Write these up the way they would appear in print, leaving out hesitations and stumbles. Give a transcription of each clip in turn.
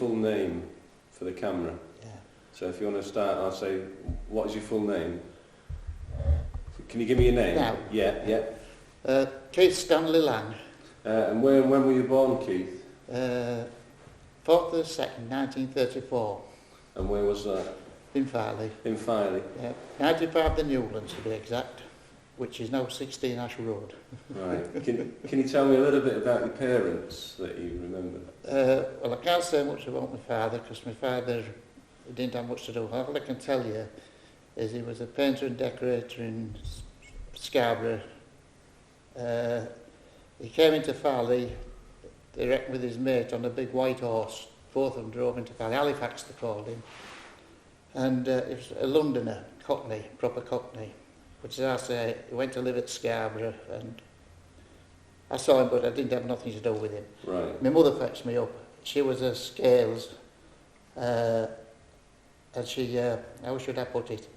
full name for the camera. Yeah. So if you want to start, I'll say, what is your full name? Can you give me your name? Now? Yeah. Keith Stanley Lang. And when were you born, Keith? 4th of the 2nd, 1934. And where was that? In Filey. In Filey. Yeah. 95 the Newlands to be exact, which is now 16 Ash Road. Right. Can you tell me a little bit about your parents that you remember? Well, I can't say much about my father because my father didn't have much to do. All I can tell you is he was a painter and decorator in Scarborough. He came into Filey, they reckon with his mate on a big white horse. Both of them drove into Filey. Halifax they called him. And he was a Londoner, Cockney, proper Cockney. Which as I say, he went to live at Scarborough and I saw him but I didn't have nothing to do with him. Right. My mother fetched me up. She was a Scales and she, how should I put it?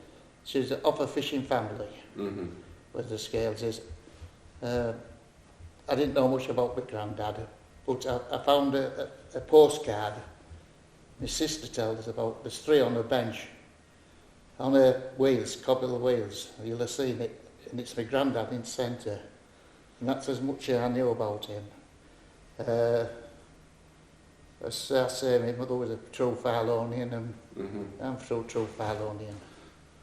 She was of a fishing family, was the Scales is. I didn't know much about my granddad, but I found a postcard. My sister tells us about, there's 3 on a bench, on her wheels, cobble wheels. You'll have seen it, and it's my granddad in centre. And that's as much as I knew about him. As I say, my mother was a true Filonian, and I'm a true Filonian.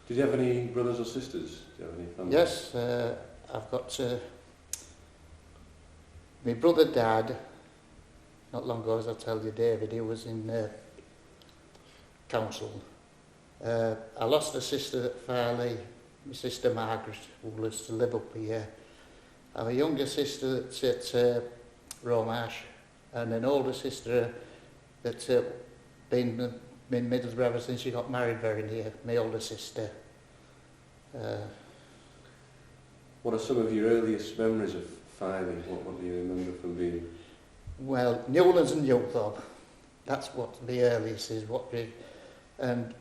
Did you have any brothers or sisters? Do you have any family? Yes, I've got my brother died not long ago, as I tell you, David. He was in council. I lost a sister at Farley, my sister Margaret, who lives to live up here. I have a younger sister that's at Romash, and an older sister that's been in Middlesbrough ever since she got married very near, my older sister. What are some of your earliest memories of Filey? What do you remember from being? Well, Newlands and Newthorpe. That's what the earliest is. And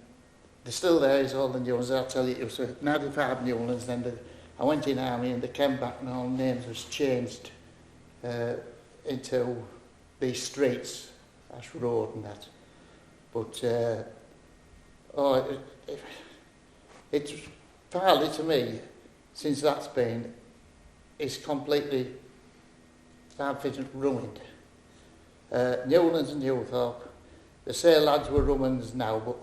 they're still there, is all the Newlands. I'll tell you, it was 95 Newlands, then I went in army and they came back and all names was changed into these streets, Ash Road and that. But, it's Farley to me, since that's been, is completely ruined. Newlands and Newthorpe, they say lads were ruins now, but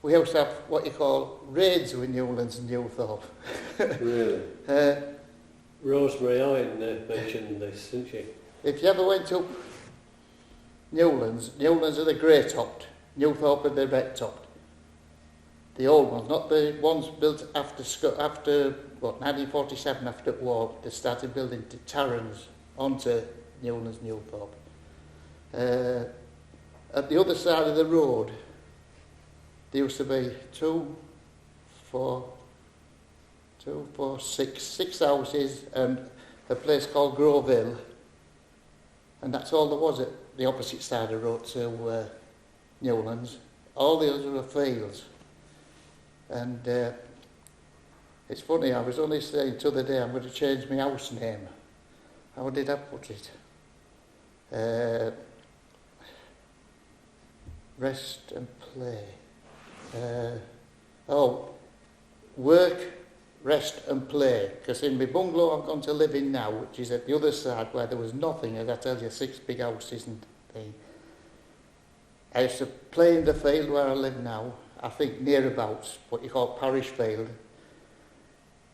we used to have what you call raids with Newlands and Newthorpe. Really? Rosemary Owen mentioned this, didn't she? If you ever went up Newlands are the grey-topped, Newthorpe are the red-topped. The old ones, not the ones built after 1947, after the war. They started building the Tarrans onto Newlands, Newthorpe. At the other side of the road, there used to be 6 houses and a place called Grove Hill. And that's all there was at the opposite side of the road to Newlands. All the others were fields. And it's funny, I was only saying the other day I'm going to change my house name. How did I put it? Rest and play. Work, rest and play. Because in my bungalow I'm going to live in now, which is at the other side where there was nothing, as I tell you, 6 big houses and things. I used to play in the field where I live now, I think nearabouts, what you call parish field.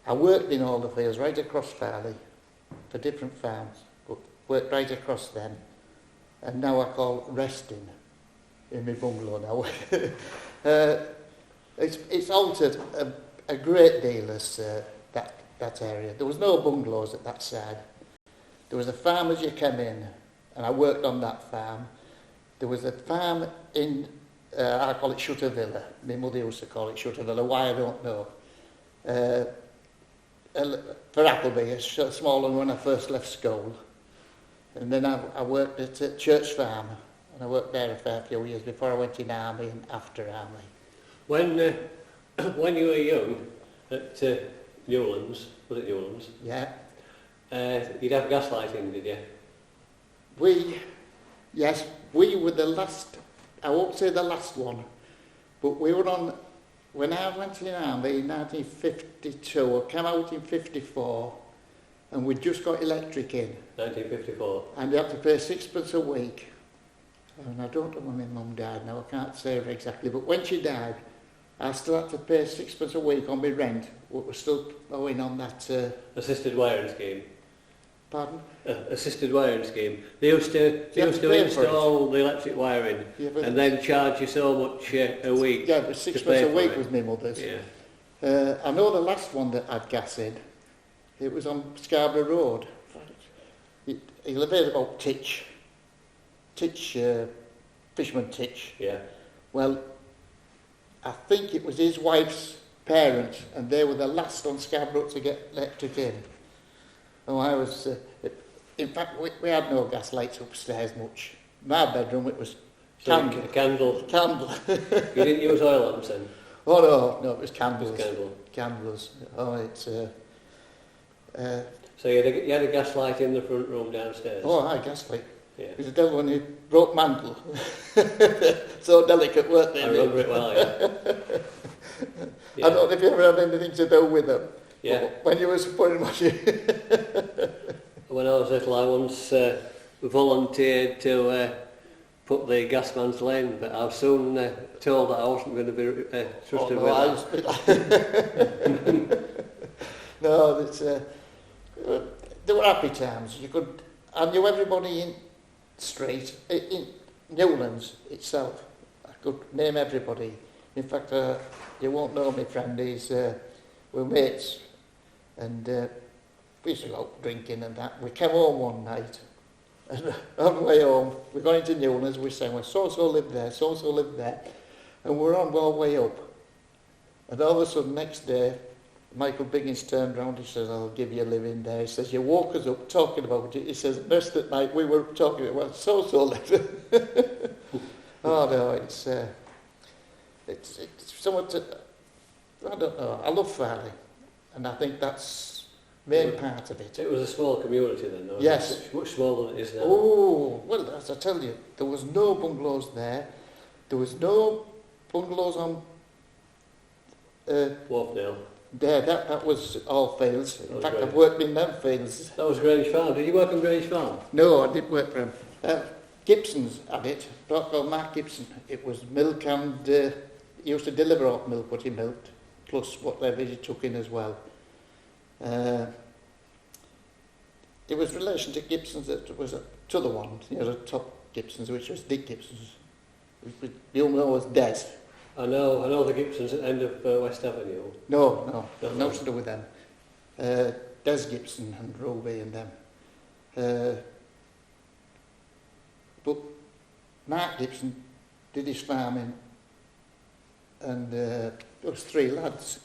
I worked in all the fields right across Farley for different farms, but worked right across them. And now I call resting in my bungalow now. It's altered a great deal as that area. There was no bungalows at that side. There was a farm as you came in, and I worked on that farm. There was a farm in, I call it Shuttervilla. My mother used to call it Shuttervilla. Why, I don't know. For Appleby, a small one when I first left school. And then I worked at Church Farm, and I worked there a fair few years before I went in army and after army. When you were young at Newlands, was it Newlands? Yeah. You'd have gas lighting, did you? We were the last I won't say the last one, but we were on, when I went in the army in 1952, I came out in 54, and we just got electric in. 1954. And you had to pay sixpence a week. And I don't know when my mum died now, I can't say her exactly, but when she died, I still had to pay sixpence a week on my rent, what was still owing on that... Assisted wiring scheme. Pardon? Assisted wiring scheme. They used to install the electric wiring and then charge you so much a week. Yeah, it was sixpence a week with my mother's. Yeah. I know the last one that I'd gas in, it was on Scarborough Road. He lived about Titch, Fisherman Titch. Yeah. Well, I think it was his wife's parents, and they were the last on Scarborough to get electric in. Oh, I was... in fact, we had no gas lights upstairs much. My bedroom, it was candle. Candle. Candle. You didn't use oil lamps then? Oh, no, it was candles. It was candle. Candles. Oh, it's... So you had a gas light in the front room downstairs? Oh, aye, gas light. Yeah. It was the devil when he broke mantle. So delicate, weren't they? I remember it well, yeah. I don't know if you ever had anything to do with them. Yeah. But when you were putting them on you... When I was little, I once volunteered to put the gas mantle in, but I was soon told that I wasn't going to be trusted with that. No, it's, there were happy times. I knew everybody in street, in Newlands itself. I could name everybody. In fact, you won't know my friend, we're mates. And we used to go out drinking and that. We came home one night, and on the way home, we got into Newlands, we sang, well, so-and-so lived there, so-and-so lived there. And we're on our way up. And all of a sudden, next day, Michael Biggins turned round, he says, I'll give you a living there. He says, you woke us up talking about it. He says, rest at night, we were talking about, well, so-so lived. Oh, no, it's somewhat, I don't know, I love Filey. And I think that's main part of it. It was a small community then, though? Yes. Much smaller than it is now. Oh, well, as I tell you, there was no bungalows there. There was no bungalows on... Wharfdale. There, that was all fields. In fact, I've worked in them fields. That was Grange Farm. Did you work on Grange Farm? No, I didn't work for him. Gibson's had it, a bloke called Mark Gibson. It was milk and he used to deliver hot milk, what he milked, plus whatever he took in as well. It was relation to Gibson's that was to the one, you know, the top Gibson's, which was Dick Gibson's. You know was Des. I know the Gibsons at the end of West Avenue. No, nothing to do with them. Des Gibson and Ruby and them. But Mark Gibson did his farming, and there was 3 lads,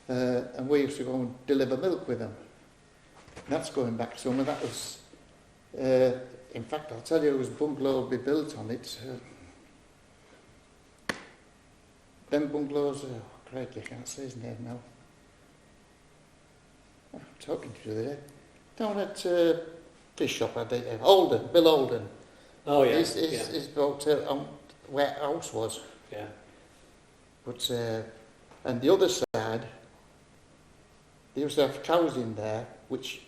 and we used to go and deliver milk with them. And that's going back some, and that was, in fact, I'll tell you, it was bungalow be built on it. Them bungalows, Craig, I can't say his name now. I'm talking to you the other day. Down at fish shop, I think, Bill Olden. Oh, yeah. He's built on where our house was. Yeah. But, and the other side, they used to have cows in there, which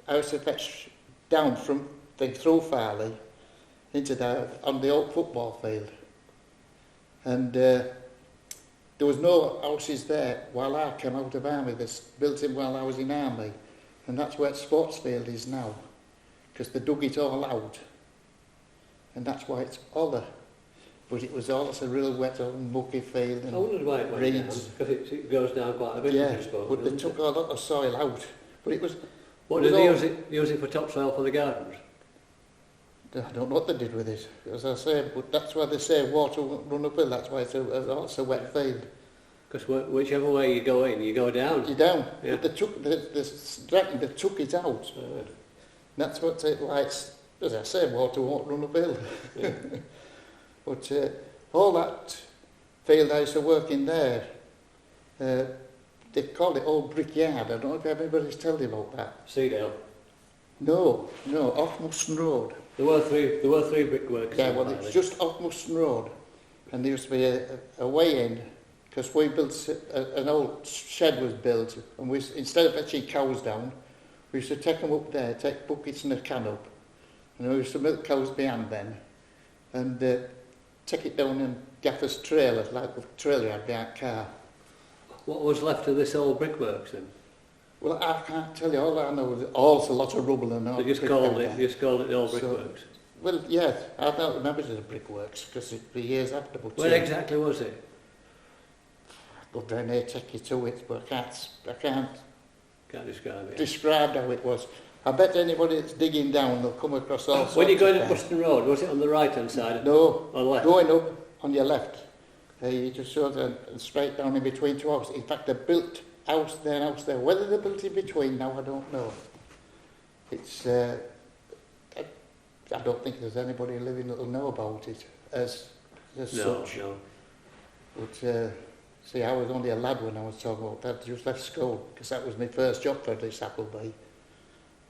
I used to fetch down from, through Farley, into there, on the old football field. And there was no houses there while I came out of army. This built in while I was in army, and that's where sports field is now, because they dug it all out, and that's why it's Oller. But it was all a real wet old mucky field and I wondered why it went reeds. down, because it goes down quite a bit. Yeah, but they took a lot of soil out. But it was. What did they use it for topsoil for the gardens? I don't know what they did with it, as I say, but that's why they say water won't run uphill, that's why it's a wet field. Because whichever way you go in, you go down. You're down. Yeah. But they took it out. Right. That's what why it's, as I say, water won't run uphill. Yeah. But all that field I used to work in there, they called it Old Brickyard. I don't know if anybody's told you about that. Seedale. No, off Muston Road. There were three brickworks. Yeah, well, it's just off Muston Road, and there used to be a way in, because we built an old shed was built, and we instead of fetching cows down, we used to take them up there, take buckets and a can up, and we used to milk cows behind then, and take it down in Gaffer's trailer, like the trailer you had behind car. What was left of this old brickworks then? Well, I can't tell you. All I know is a lot of rubble and all. They just called it the old brickworks. Well, yeah, I don't remember it as brickworks because it'd be years after. But Where exactly was it? I'll go down there, take you to it, but I can't Describe it. Describe how it was. I bet anybody that's digging down, they'll come across all sorts. When you're going up Muston Road, was it on the right hand side? No, on the left. Going up on your left. You just sort of straight down in between two houses. In fact, they built house there and house there. Whether they built in between now, I don't know. It's I don't think there's anybody living that'll know about it as such. No. But see, I was only a lad when I was talking about that. I just left school because that was my first job for this Appleby.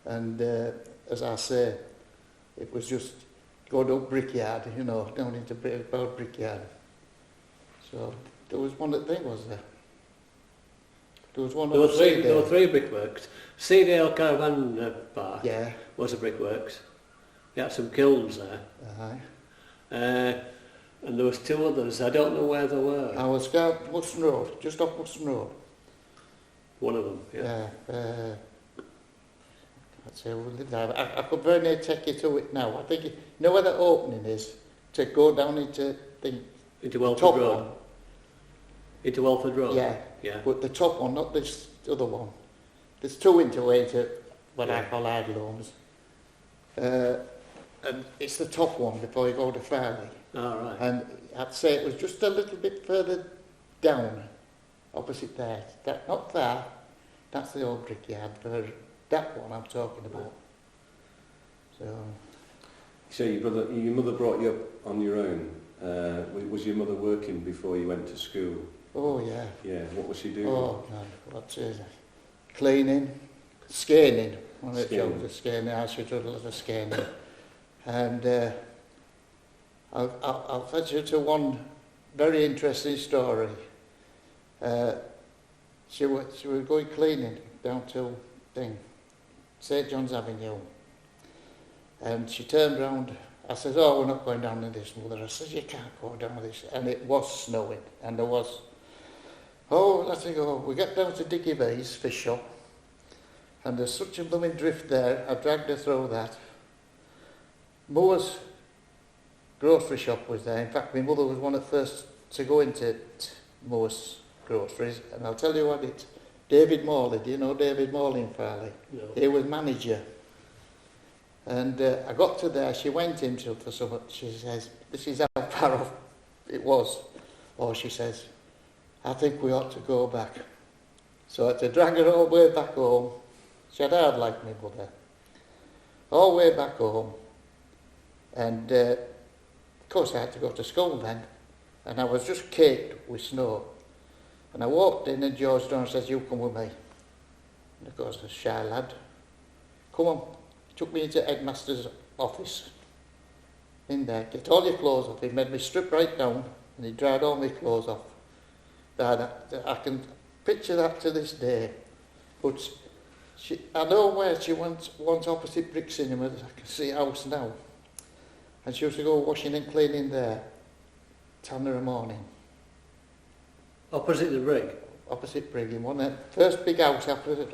And as I say, it was just going up Brickyard, you know, down into Brickyard. So there was one thing, was there? There was one. There were three brickworks. Seedale Caravan Park was a brickworks. You had some kilns there. And there was two others. I don't know where they were. I was down Muston Road, just off Muston Road. One of them, yeah. I'd say we lived there. I could very near take you to it now. I think you know where the opening is to go down into Welford Road. One. Into Welford Road. Yeah. But the top one, not this other one. There's two into what I call idle homes. And it's the top one before you go to Filey. Oh, right. And I'd say it was just a little bit further down, opposite there. Not there. That's the old brickyard. That one I'm talking about. So your mother brought you up on your own. Was your mother working before you went to school? Oh yeah. Yeah. What was she doing? Oh no. Cleaning, scanning. One of the jobs was scanning. I should do a lot of scanning. And I'll fetch you to one very interesting story. She was going cleaning down to St John's Avenue, and she turned round. I said, "Oh, we're not going down in this, Mother." I said, "You can't go down this," and it was snowing, and there was. Oh, let's go. We get down to Dickie Bay's fish shop, and there's such a blooming drift there. I dragged her through that. Moore's grocery shop was there. In fact, my mother was one of the first to go into Moore's groceries, and I'll tell you what it. David Morley, do you know David Morley in Farley? No. He was manager. And I got to there, she went into for something, she says, "This is how far off it was." Or she says, "I think we ought to go back." So I had to drag her all the way back home. She had hard like me mother. All the way back home. And of course I had to go to school then. And I was just caked with snow. And I walked in and George Donald says, "You come with me." And of course the shy lad. "Come on." Took me into headmaster's office. In there, "Get all your clothes off." He made me strip right down and he dried all my clothes off. I can picture that to this day. But I know where she went opposite Brick Cinema. I can see a house now. And she used to go washing and cleaning there. 10 in the morning. Opposite the Brig? Opposite Brig, in one. First big house after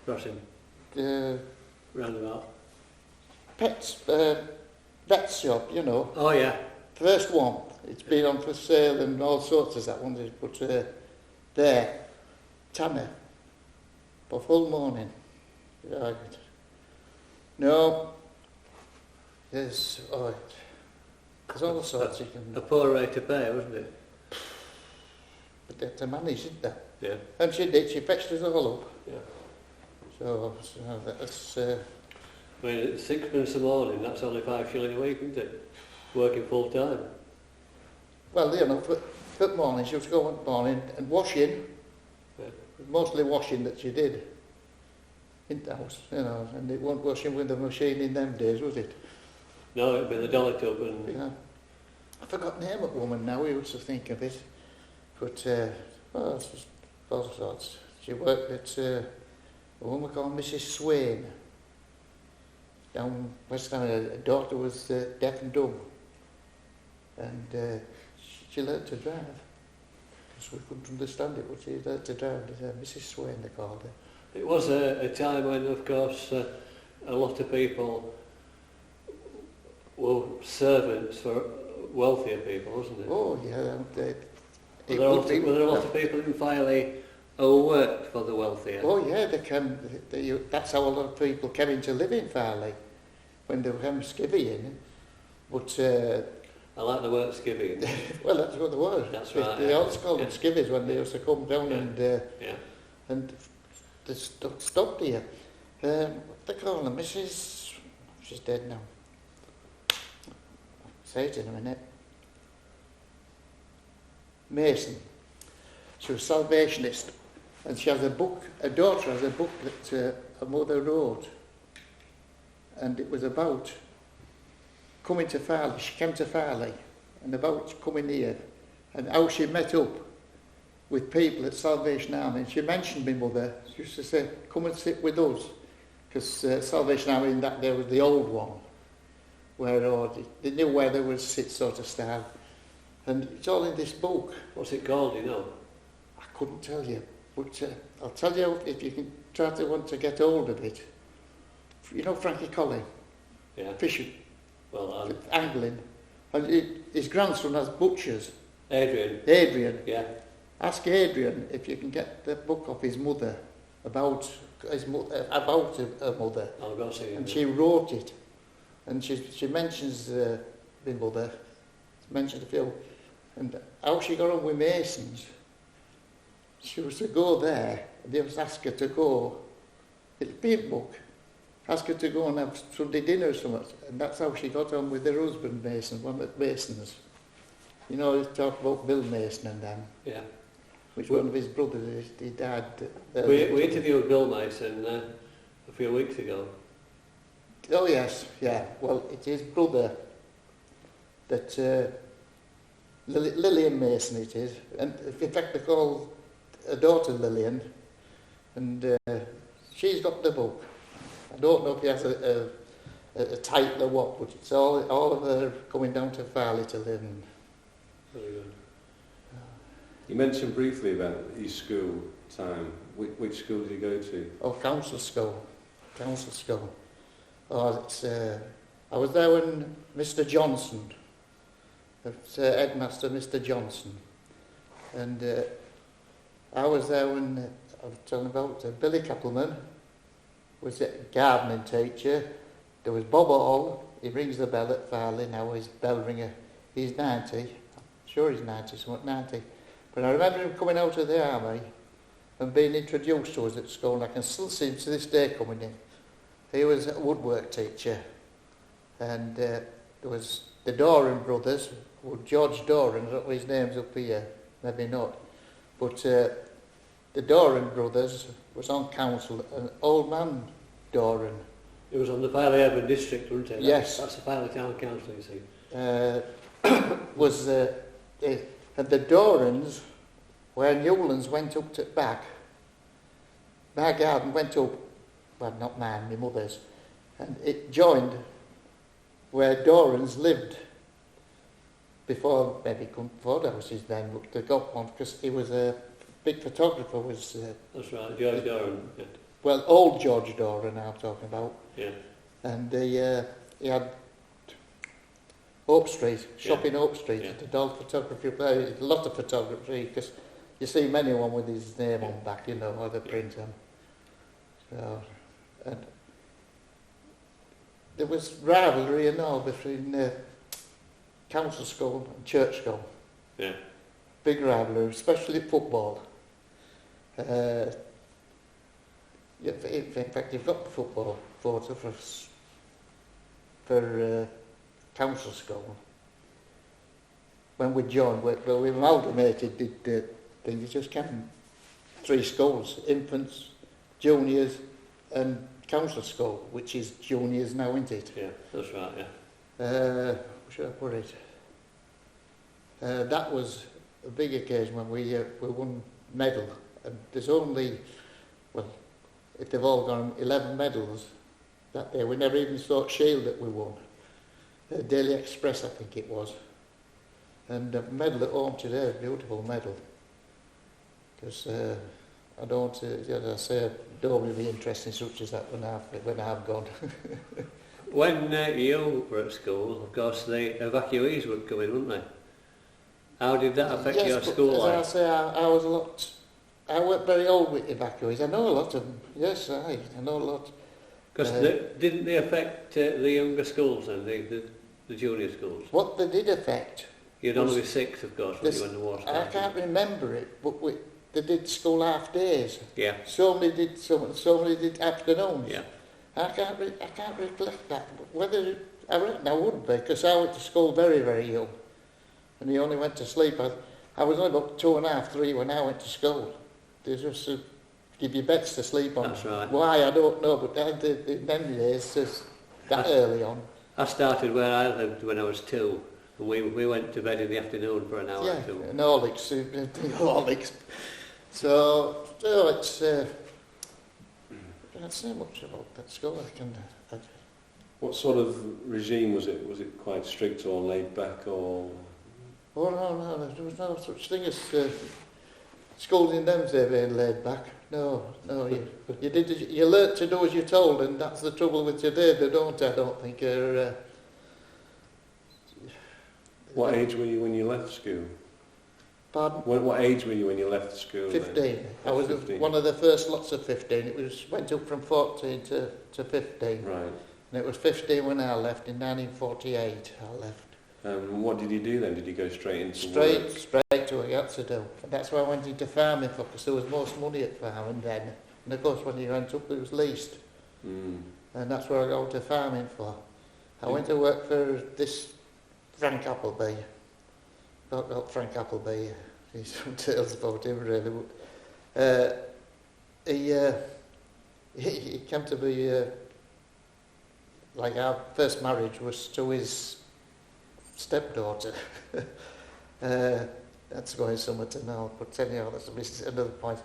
Crossing? Roundabout? Vet's shop, you know. Oh, yeah. First one. It's been on for sale and all sorts of that one. But there, Tanner, for full morning. Right. No, there's all sorts you can. A poor rate to pay, wasn't it? But they had to manage, didn't they? Yeah. And she did. She fetched us all up. Yeah. So that's. I mean, at 6 a morning, that's only 5 shillings a week, isn't it? Working full time. Well, you know, for morning, she used to go one morning and washing. Yeah. Mostly washing that she did. in the house, you know, and it wasn't washing with the machine in them days, was it? No, it'd be the dolly tub and... Yeah. I forgot the name of the woman now, we used to think of it. But, well, it's just all sorts. She worked at a woman called Mrs. Swain. Down West Ham, her daughter was deaf and dumb. And she learnt to drive. Because we couldn't understand it, but she learnt to drive. Mrs. Swain, they called her. It was a time when, of course, a lot of people were servants for wealthier people, wasn't it? Oh, yeah. Were there a lot of people in Filey who worked for the wealthier? Oh, yeah, that's how a lot of people came into live in Farley, when they came skivvying. But... I like the word skivvying. Well, that's what they were. That's right. They always called them skivvies when they used to come down and they stopped here. What they call them? Mrs... She's dead now. I'll say it in a minute. Mason. She was Salvationist, and she has a book. Her daughter has a book that her mother wrote, and it was about coming to Farley. She came to Farley, and about coming here, and how she met up with people at Salvation Army. And she mentioned my mother. She used to say, "Come and sit with us," because Salvation Army in that day was the old one, where they knew where they would sit, sort of style. And it's all in this book. What's it called, you know? I couldn't tell you, but I'll tell you if you can try to want to get hold of it. You know Frankie Colley? Yeah. Fishing. Well, angling. And his grandson has butchers. Adrian. Yeah. Ask Adrian if you can get the book off his mother about her mother. I'll go see him. And she wrote it. And she mentions my mother. She mentioned a few. And how she got on with Masons. She was to go there. They was ask her to go. It'll be a book. Ask her to go and have Sunday dinner or something. And that's how she got on with her husband, Mason, one of the Masons. You know, he talked about Bill Mason and them. Yeah. Which one of his brothers, he died. We interviewed Bill Mason a few weeks ago. Oh, yes, yeah. Well, it's his brother that... Lillian Mason it is. And in fact, they call her daughter Lillian. And she's got the book. I don't know if he has a title or what, but it's all of her coming down to Farley to live in. Very good. You mentioned briefly about his school time. Which school did you go to? Oh, council school. Council school. Oh, it's, I was there when Mr. Johnson, headmaster Mr. Johnson, and I was there when I was telling about Billy Kappelman was a gardening teacher. There was Bob Hall, he rings the bell at Farley now, he's bell ringer. He's 90, I'm sure he's 90, somewhat 90. But I remember him coming out of the army and being introduced to us at school, and I can still see him to this day coming in. He was a woodwork teacher, and there was the Doran brothers, George Doran, I don't know his name's up here, maybe not, but the Doran brothers was on council, an old man Doran. It was on the Filey Urban District, wasn't it? Yes. That's the Filey Town Council, you see. And the Dorans, where Newlands went up to back, my garden went up, well, not mine, my mother's, and it joined where Dorans lived before, maybe before the houses then, but they got one because he was a big photographer. Was that's right, George Doran. Yeah. Well, old George Doran I'm talking about. Yeah. And he had Hope Street, shop in Hope Street, the dog photography there, a lot of photography, because you see many one with his name on back, you know, or the print on. So, and there was rivalry and all between council school and church school. Yeah. Big rivalry, especially football. In fact, you've got the football photo for council school. When we joined, we amalgamated the thing. It just came 3 schools: infants, juniors, and council school, which is juniors now, isn't it? Yeah, that's right, yeah. Where should I put it? That was a big occasion when we won medal. And there's only, well, if they've all gone 11 medals that day, we never even thought Shield that we won. Daily Express, I think it was. And a medal at home today, a beautiful medal. Because I don't, as I say, I don't really be interested in such as that when I've gone. When you were at school, of course, the evacuees would come in, wouldn't they? How did that affect yes, your school life? As I say, I was a lot. I weren't very old with evacuees. I know a lot of them. Yes, I know a lot. Because didn't they affect the younger schools and the junior schools? What they did affect. You'd only be 6, of course, when you went to war. I can't remember it, but they did school half days. Yeah. So many did afternoons. Yeah. I can't recollect that. Whether I reckon I would be, because I went to school very, very young, and he only went to sleep. I was only about 2.5, 3 when I went to school. They just give you beds to sleep on. That's right. Why, I don't know, but in them days, just that early on. I started where I lived when I was 2, and we went to bed in the afternoon for an hour or 2. And Horlicks. So it's... I can't say much about that school. What sort of regime was it? Was it quite strict or laid back or...? Oh, no, there was no such thing as schools in them days being laid back. No, you learnt to do as you're told, and that's the trouble with today. They don't, I don't think. What age were you when you left school? Pardon? What age were you when you left school? 15. Then? I was 15. One of the first lots of 15. It went up from 14 to 15. Right. And it was 15 when I left. In 1948, I left. What did you do then? Did you go straight into work? Straight to what you had to do. And that's why I went into farming for, because there was most money at farming then. And of course when you went up it was leased. And that's where I got to farming for. I went to work for this Frank Appleby. Not Frank Appleby, there's some tales about him really. But, he came to be, like our first marriage was to his stepdaughter. That's going somewhere to know, but anyhow, that's another point.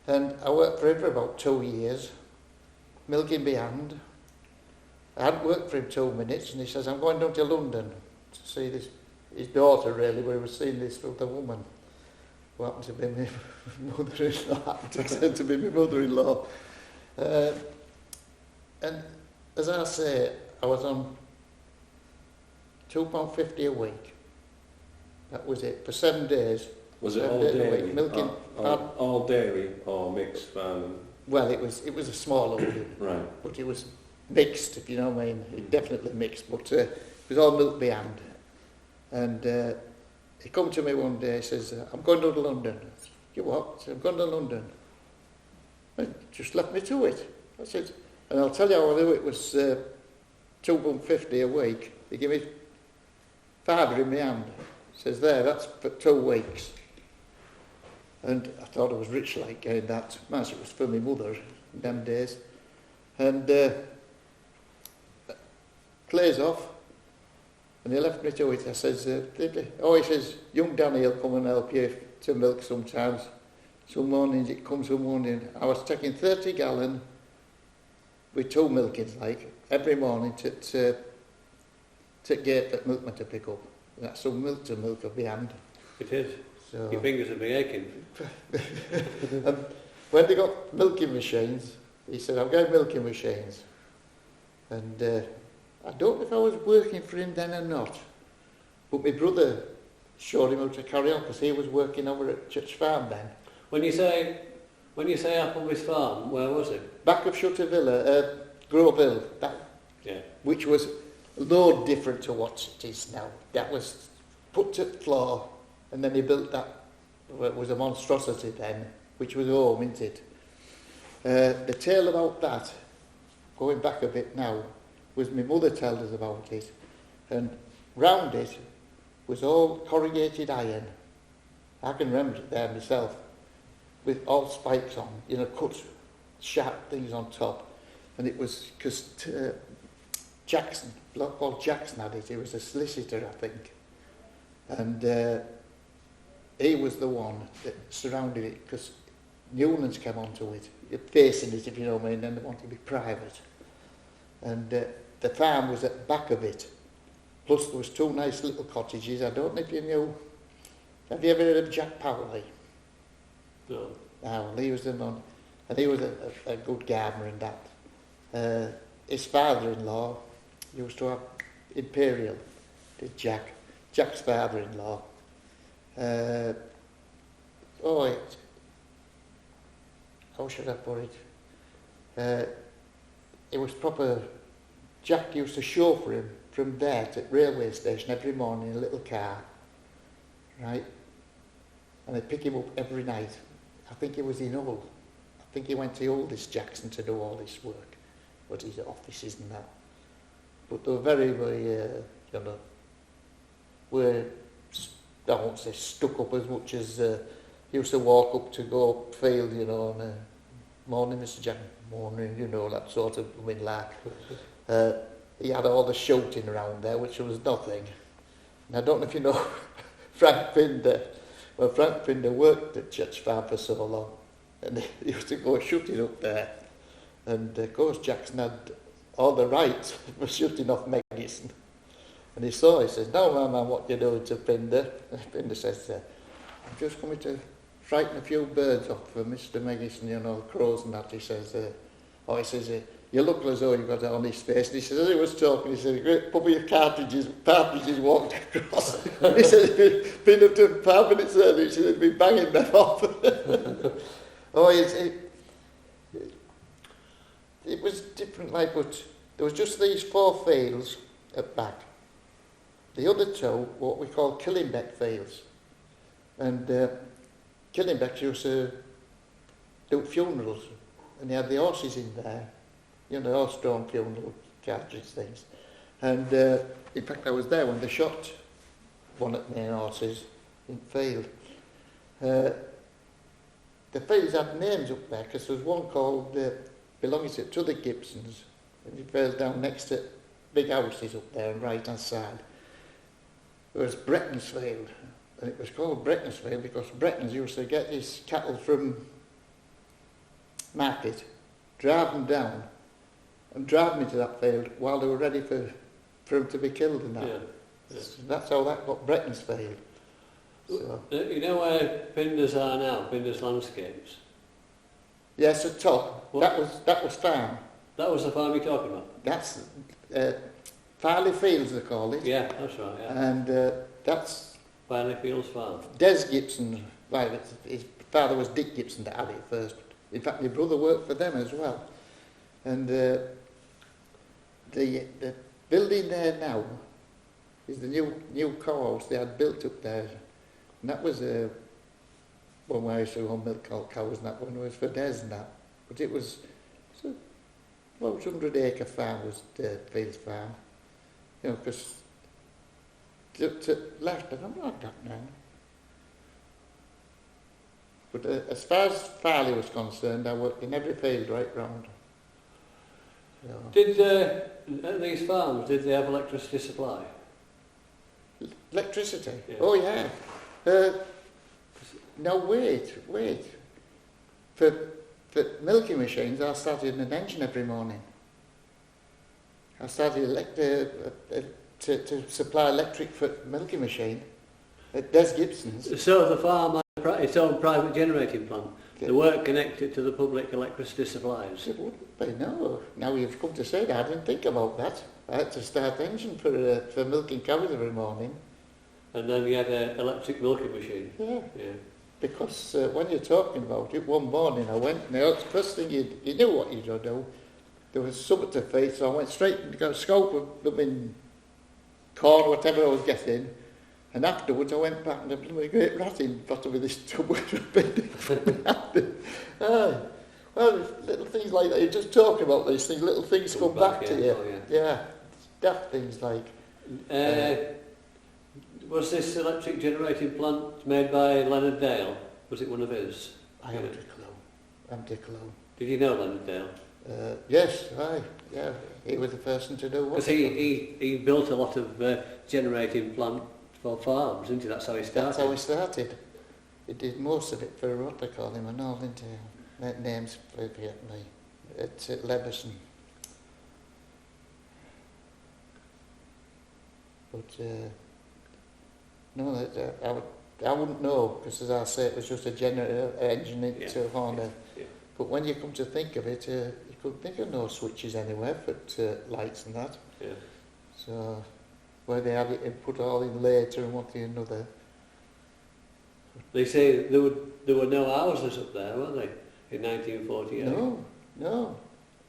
And I worked for him for about 2 years, milking behind. I hadn't worked for him 2 minutes, and he says, I'm going down to London to see this, his daughter really, we were seeing this with the woman who happened to be my mother-in-law. And as I say, I was on £2.50 a week. That was it, for 7 days. Was it all dairy? Milking, all dairy or mixed farming? Well, it was a small holding. Right. But it was mixed, if you know what I mean. It definitely mixed, but it was all milk behind. And he come to me one day, he says, I'm going down to London. I said, you what? I said, I'm going to London. And just left me to it. I said, and I'll tell you how I knew it was £2.50 a week. He gave me £5 in my hand. Says, there, that's for 2 weeks. And I thought I was rich like getting that. Mas, it was for my mother in them days. And clears off. And he left me to it. I says, he says, young Danny will come and help you to milk sometimes. Some mornings it comes some morning. I was taking 30 gallon with 2 milkings, like, every morning to get that milkman to pick up. That's some milk to milk up behind. It is. So, your fingers will be aching. and when they got milking machines, he said, I've got milking machines. And I don't know if I was working for him then or not, but my brother showed him how to carry on because he was working over at Church Farm then. When you say Appleby's Farm, where was it? Back of Shutter Villa, Grove Hill, which was a load different to what it is now. That was put to the floor, and then he built that. It was a monstrosity then, which was home, isn't it? The tale about that, going back a bit now, was my mother told us about it, and round it was all corrugated iron. I can remember it there myself, with all spikes on, cut sharp things on top. And it was because Jackson, a bloke called Jackson had it. He was a solicitor, I think. And he was the one that surrounded it, because Newlands came onto it, facing it, if you know what I mean, and they wanted to be private. And the farm was at the back of it. Plus there was 2 nice little cottages. I don't know if you knew. Have you ever heard of Jack Powley? No. Well, he was the one, and he was a good gardener and that. His father-in-law used to have Imperial, did Jack. Jack's father-in-law. How should I put it? It was proper. Jack used to chauffeur him from there to the railway station every morning in a little car, right? And they'd pick him up every night. I think he was in Hull. I think he went to Oldest Jackson to do all this work, but his offices and that. But they were very, very, were, I won't say stuck up as much as used to walk up to go up field, and morning, Mr. Jackson, morning, that sort of like. He had all the shouting around there, which was nothing. And I don't know if you know Frank Pinder. Well, Frank Pinder worked at Church Farm for so long, and he used to go shooting up there. And of course Jackson had all the rights for shooting off Megison. And he saw it, he says, "No, man, what you doing to Pinder?" And Pinder says, "I'm just coming to frighten a few birds off for Mr. Megison, crows and that." He says, "You look as though you've got it on his face." And he says, as he was talking, he said, "A great puppy of partridges walked across." And he said, "He'd been up to 5 minutes early," he said, "he'd been banging them off." It was different, but there was just these 4 fields at back. The other 2, what we call Killingbeck fields. And Killingbeck used to do funerals, and they had the horses in there. Horse-drawn funeral carriage things. And in fact, I was there when they shot one of their horses in field. The fields had names up there, because there was one called, belonging to the Gibsons, and it fell down next to big houses up there on the right-hand side. There was Bretonsfield, and it was called Bretonsfield because Bretons used to get his cattle from market, drive them down, and drive them into that field while they were ready for him to be killed and that. Yeah. That's how that got Bretonsfield. So. You know where Pinders are now, Pinders Landscapes? Yes, at top. What? That was farm. That was the farm you're talking about? That's Filey Fields, they call it. Yeah, that's right, yeah. And that's... Filey Fields Farm. Des Gibson, his father was Dick Gibson that had it first. In fact, my brother worked for them as well. And the building there now is the new cow-house they had built up there. And that was one where I used to go and milk all cows, and that one was for Des and that. But it was about 100-acre farm was the Fields Farm. Because to left, I don't know that now. But as far as Farley was concerned, I worked in every field right round. Did at these farms, did they have electricity supply? Electricity? Yeah. Oh yeah. No, wait. For milking machines, I started an engine every morning. I started to supply electric for milking machine at Des Gibson's. So the farm had its own private generating plant. They weren't connected to the public electricity supplies. It wouldn't be, no. Now you've come to say that, I didn't think about that. I had to start the engine for milking cows every morning. And then you had an electric milking machine. Yeah. Because when you're talking about it, one morning I went, and the first thing you knew what you'd do. There was something to feed, so I went straight and got a scope of blooming corn, whatever I was getting. And afterwards I went back and a blooming great rat in front of me, this tub which was big. Well, little things like that. You're just talking about these things, little things come back to you. Oh, yeah. Daft things like... was this electric generating plant made by Leonard Dale? Was it one of his? I haven't a clue. Did you know Leonard Dale? Yes, aye, yeah. He was the person to do what? Because he built a lot of generating plant for farms, didn't he? That's how he started. That's how he started. He did most of it for what they call him and all, didn't he? That name's flipping at me. It's at Leveson. But no, I wouldn't know, because as I say, it was just a generator engine into Honda. Yeah. But when you come to think of it, you couldn't think of no switches anywhere for lights and that. Yeah. So where they had it and put all in later and one thing another. They say there were no houses up there, weren't they, in 1948? No.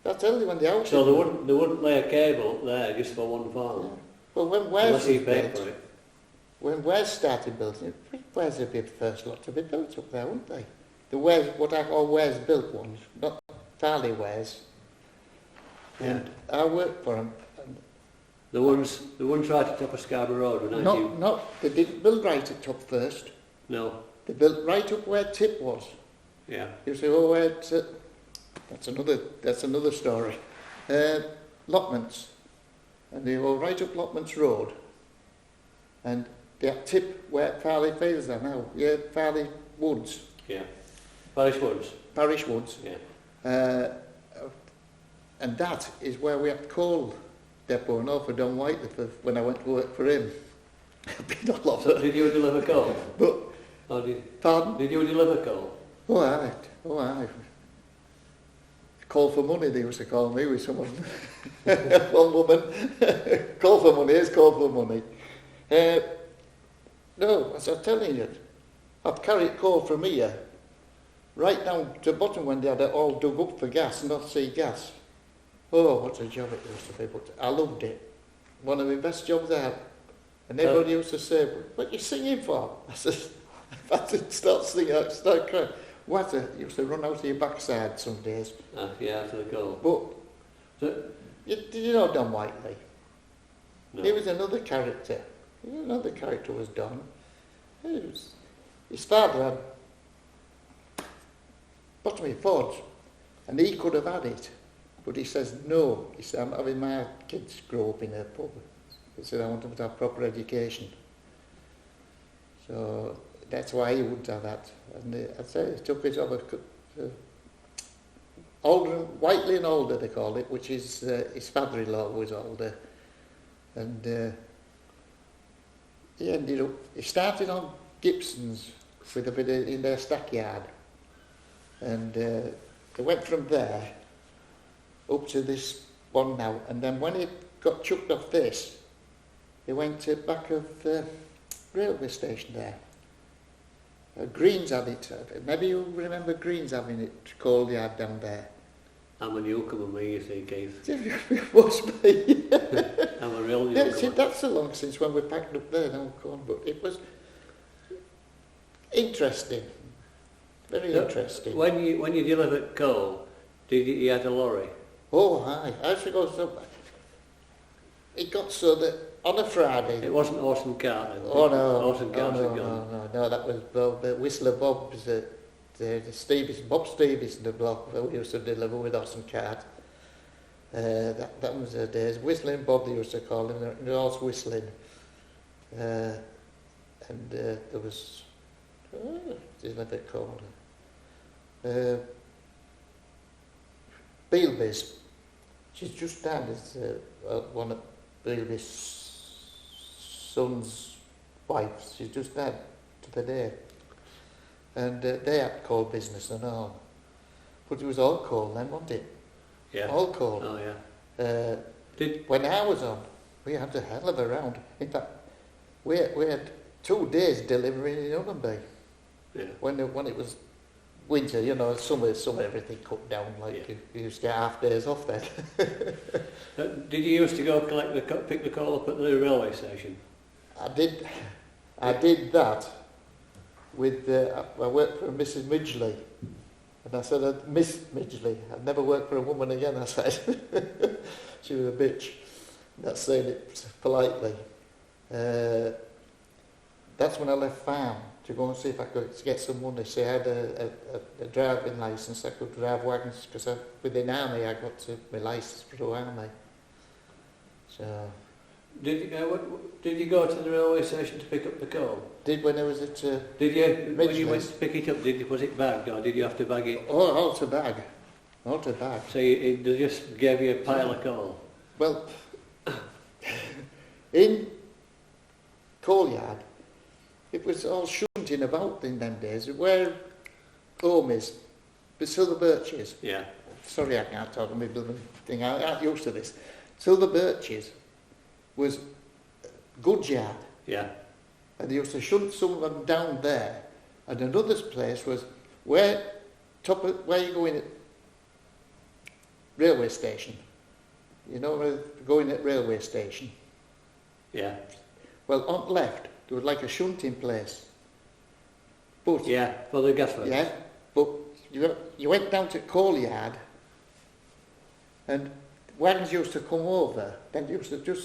I tell you, when the houses... So they wouldn't lay a cable up there just for one farm? Yeah. Well, when Wes was built, when Wes started building it, Wes would be the first lot to be built up there, wouldn't they? The Wes, what I call Wes built ones, not Farley Wes. And I worked for them. The ones right at top of Scarborough Road were 19... No, they didn't build right at top first. No. They built right up where Tip was. Yeah. You say, oh, where that's another story. Lotments. And they were right up Lotments Road. And that Tip where Farley Fields are now. Yeah, Farley Woods. Yeah. Parish Woods. Parish Woods. Yeah. And that is where we had coal depot and all for Don Whiteley when I went to work for him. Been a lot. So did you deliver coal? But, pardon? Did you deliver coal? Oh, aye. Call for money, they used to call me with someone. One woman. Call for money, here's call for money. No, as I'm telling you, I've carried coal from here right down to the bottom when they had it all dug up for gas, North Sea gas. Oh, what a job it used to be, but I loved it. One of the best jobs I had. And everybody used to say, what are you singing for? I said, if I didn't start singing, I'd start crying. Water used to run out of your backside some days. Yeah, after the coal. But, you know Don Whiteley? No. He was another character. Another character was Don. His father had bottommy forge, and he could have had it. But he says, no. He said, I'm having my kids grow up in a pub. He said, I want them to have proper education. So that's why he wouldn't have that. And I say he took it over older, Whiteley and older they call it, which is his father-in-law was older. And he started on Gibson's with a bit in their stackyard. And they went from there up to this one now. And then when it got chucked off this, they went to back of the railway station there. Greens had it. Maybe you remember Greens having it, coal yard down there. I'm a newcomer, me, you see, Keith. It was me. I'm a real newcomer. See, that's so long since when we packed up there now, but it was interesting. Very interesting. When you delivered coal, did you had a lorry? Oh, aye. I used to go so... It got so that on a Friday... It wasn't horse and cart then? Oh, no. Horse and cart had gone. No, that was the Whistler Bob's, the Stevenson, Bob Stevenson, the block that we used to deliver with horse and cart. That was the days. Whistling Bob, they used to call him, the horse whistling. And there was... isn't it a bit called? Bealby's. She's just died as one of Bealby's son's wives. She's just died to the day. And they had coal business and all. But it was all coal then, wasn't it? Yeah. All coal. Oh, yeah. When I was on, we had a hell of a round. In fact, we had 2 days delivering in Unnenby. Yeah. When it was winter, you know, summer everything cut down, like you used to get half days off then. Did you used to go pick the coal up at the railway station? I did that with, I worked for Mrs. Midgley. And I said, Miss Midgley, I'd never work for a woman again, I said. She was a bitch. That's saying it politely. That's when I left farm to go and see if I could get some money. So I had a driving licence, I could drive wagons, because within army I got my licence through army. So... Did you go to the railway station to pick up the coal? Did when I was at Did you, when you went Ridgeless. to pick it up, was it bagged or did you have to bag it? Oh, all to bag. All to bag. So they just gave you a pile of coal? Well, in coal yard, it was all shunting about in them days. Where home is, but Silver Birches. Yeah. Sorry, I can't talk on my blooming thing. I aren't used to this. Silver Birches was goods yard. Yeah. And they used to shunt some of them down there. And another place was where you go in at railway station. You know where going at railway station. Yeah. Well, on the left there was like a shunting place. But Yeah, for the gas works. yeah, but you went down to coal yard, and wagons used to come over. Then used to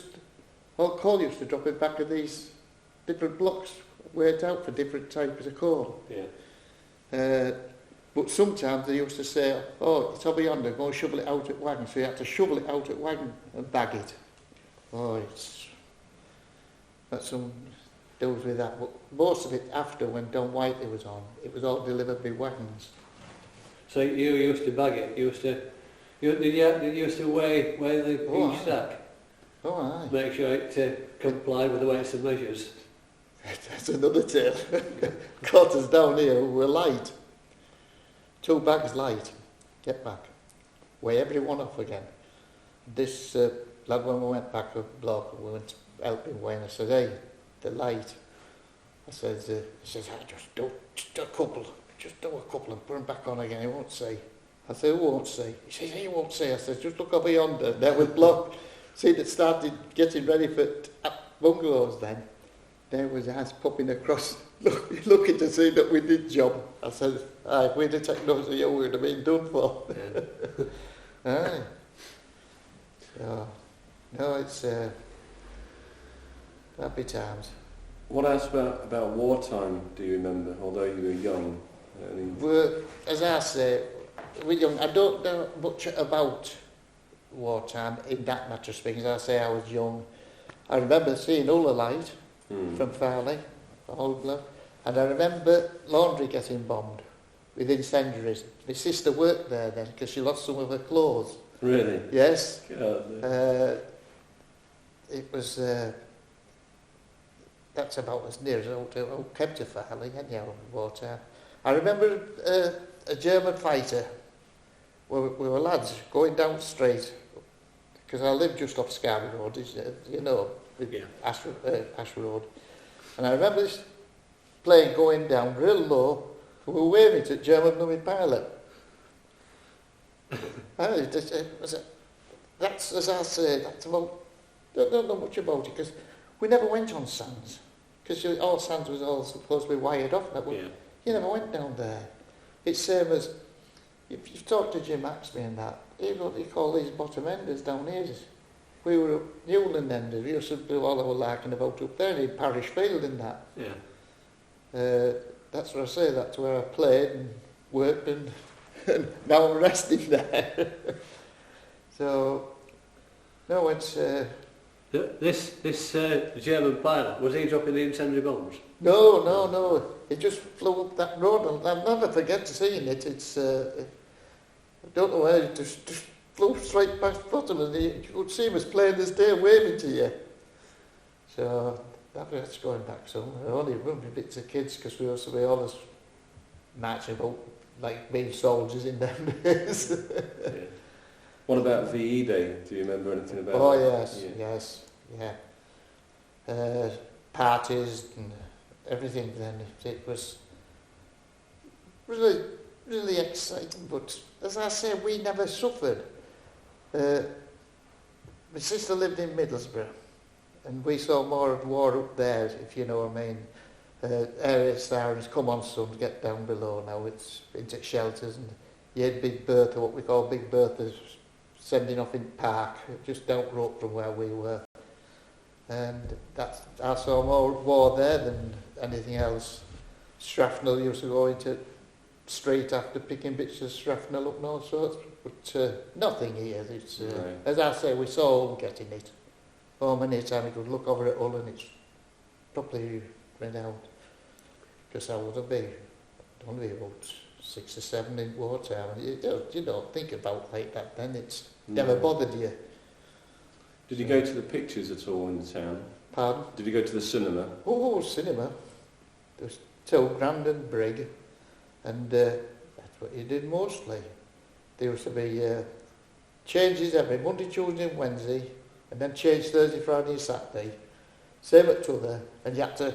all coal used to drop it back of these different blocks, weighed out for different types of coal. Yeah. But sometimes they used to say, "Oh, it's over yonder. Go and shovel it out at wagon." So you had to shovel it out at wagon and bag it. Oh, that's some deals with that. But most of it after, when Don Whiteley was on, it was all delivered by wagons. So you used to bag it. Did you used to weigh Oh, each sack? Oh, aye. Make sure it complied with the weights and measures. That's another tale. Quarters down here were light. 2 bags light. Get back. Weigh everyone off again. This lad, when we went back to block, we went helping Wayne. I said, "Hey, the light." I said, he says, just do a couple. Just do a couple and put them back on again. He won't see. I said, "Who won't see?" He says, "He won't see." I said, "Just look over yonder." There was block. See, that started getting ready for bungalows then. There was us popping across, looking to see that we did job. I said, "Aye, if we'd have taken those of you, we would have been done for." Yeah. Aye. So, no, it's happy times. What else about wartime do you remember, although you were young? As I say, we're young. I don't know much about wartime in that matter of speaking. As I say, I was young. I remember seeing Ulla Light from Filey, Holbler, and I remember laundry getting bombed with incendiaries. My sister worked there then because she lost some of her clothes. Really? Yes. God. It was. That's about as near as I kept to Filey, anyhow, wartime. I remember a German fighter. We were lads going down the street because I lived just off Scarborough Road, you know, with Ash Road. And I remember this plane going down real low. We were waving to German blooming pilot. That's, as I say, that's about. Don't know much about it because we never went on sands because all sands was all supposed to be wired off. You never went down there. It's same as if you've talked to Jim Axby and that. He what they call these bottom enders down here. We were at Newland enders. We used to do all our larking about up there in Parish Field and that. Yeah. That's what I say. That's where I played and worked and now I'm resting there. So no, it's. This German pilot, was he dropping the incendiary bombs? No. It just flew up that road, and I'll never forget seeing it. It's I don't know where it just flew straight past the bottom, and you could see him as plain as day waving to you. So that's going back some. I only remember bits of kids because we used to be always marching about like being soldiers in them days. Yeah. What about VE Day? Do you remember anything about that? Yes. Parties and everything then. It was really, really exciting, but as I say, we never suffered. My sister lived in Middlesbrough, and we saw more of war up there, if you know what I mean. Area sirens, come on son, get down below now, it's into shelters, and you had Big Bertha, what we call Big Bertha's, sending off in park, just down the road from where we were. And I saw more war there than anything else. shrapnel, used to go into street after picking bits of shrapnel up and all sorts, but nothing here. It's, Right. as I say, we saw home getting it. Oh, many a time it would look over it all and it's probably went out. Because I would have been only about 6 or 7 in wartime. You don't think about like that then, it's never bothered you. Did you go to the pictures at all in the town? Pardon? Did you go to the cinema? Oh, cinema. There was 2 Grand and Brig, and that's what you did mostly. There used to be changes every Monday, Tuesday and Wednesday, and then change Thursday, Friday and Saturday. Same at t'other, and you had to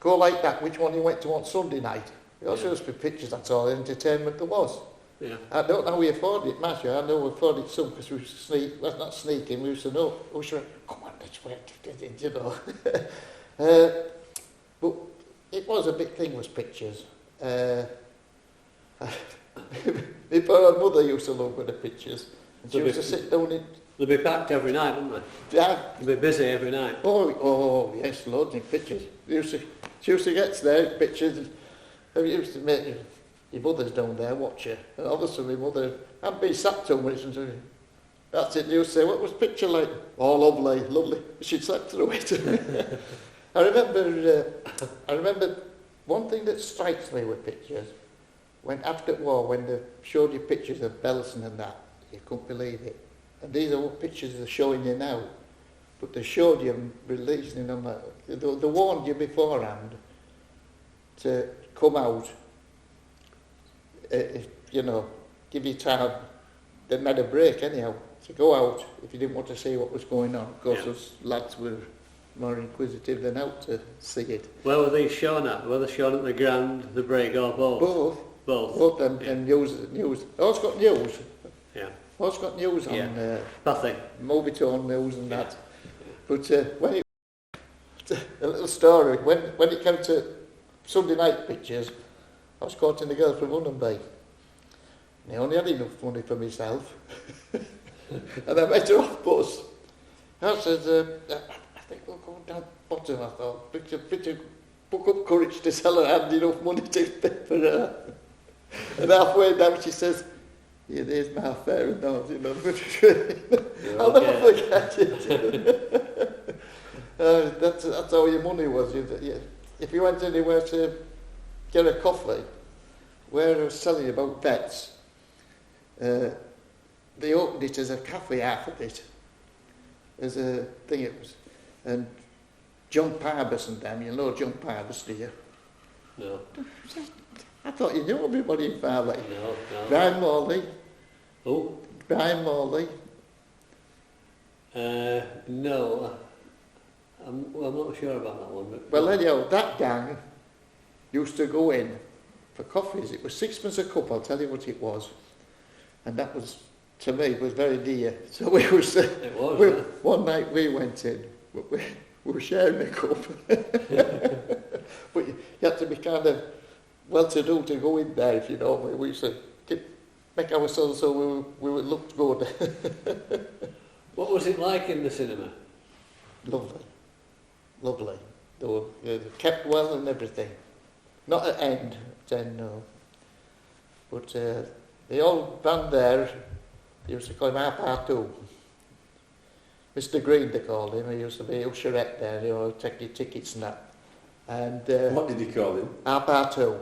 go like that, which one you went to on Sunday night. It also used to be pictures, that's all the entertainment there was. Yeah. I don't know how we afforded it, Matthew. I know we afforded it some because we used to sneak, well, not sneaking, we used to know, we used to, come on, let's wait, you know. But it was a big thing, was pictures. My poor mother used to love with the pictures. And she used to sit down in... They'd be packed every night, wouldn't they? Yeah. They'd be busy every night. Oh, yes, loads of pictures. She used to get there, pictures. And used to make your mother's down there, watch you. And obviously my mother hadn't been sat too much. And that's it, you used to say, what was the picture like? Oh, lovely, lovely. She'd slept through it. I remember one thing that strikes me with pictures, when after the war, when they showed you pictures of Belson and that, you couldn't believe it. And these are what pictures they're showing you now. But they showed you and releasing them. They warned you beforehand to come out, you know, give you time. They made a break anyhow, to go out if you didn't want to see what was going on. Of course, those lads were more inquisitive than out to see it. Where were these shown at? Were they shown at the Grand, the Brig, or both? Both. Both. And news. Oh, it's got news. Yeah. Oh, it's got news on Nothing. Movietone news and that. But when it, a little story, when it came to Sunday night pictures, I was courting the girl from Undenby. And I only had enough money for myself. And I met her off bus. I said, I think we'll go down bottom, I thought. Book up courage to sell her, I had enough money to pay for her. And halfway down she says, yeah, there's my fare and all, you know. I'll never forget it. That's how your money was. If you went anywhere to get a coffee, where I was telling you about vets, they opened it as a cafe, half of it, as a thing it was. And John Parbus and them, you know John Parbus, do you? No. I thought you knew everybody in Filey. No. Brian Morley. Oh? Brian Morley. No. I'm not sure about that one. But Well, anyhow, that gang used to go in for coffees. It was 6pence a cup, I'll tell you what it was. And that was, to me, was very dear. So we was, it was, one night we went in, but we were sharing a cup. But you had to be kind of well-to-do to go in there, if you know. We used to make ourselves so we would look good. What was it like in the cinema? Lovely. They were kept well and everything. Not at end, no. But the old band there, they used to call him Arpar2. Mr. Green, they called him. He used to be usherette there, you know, take your tickets and that. And What did you call him? Arpar2.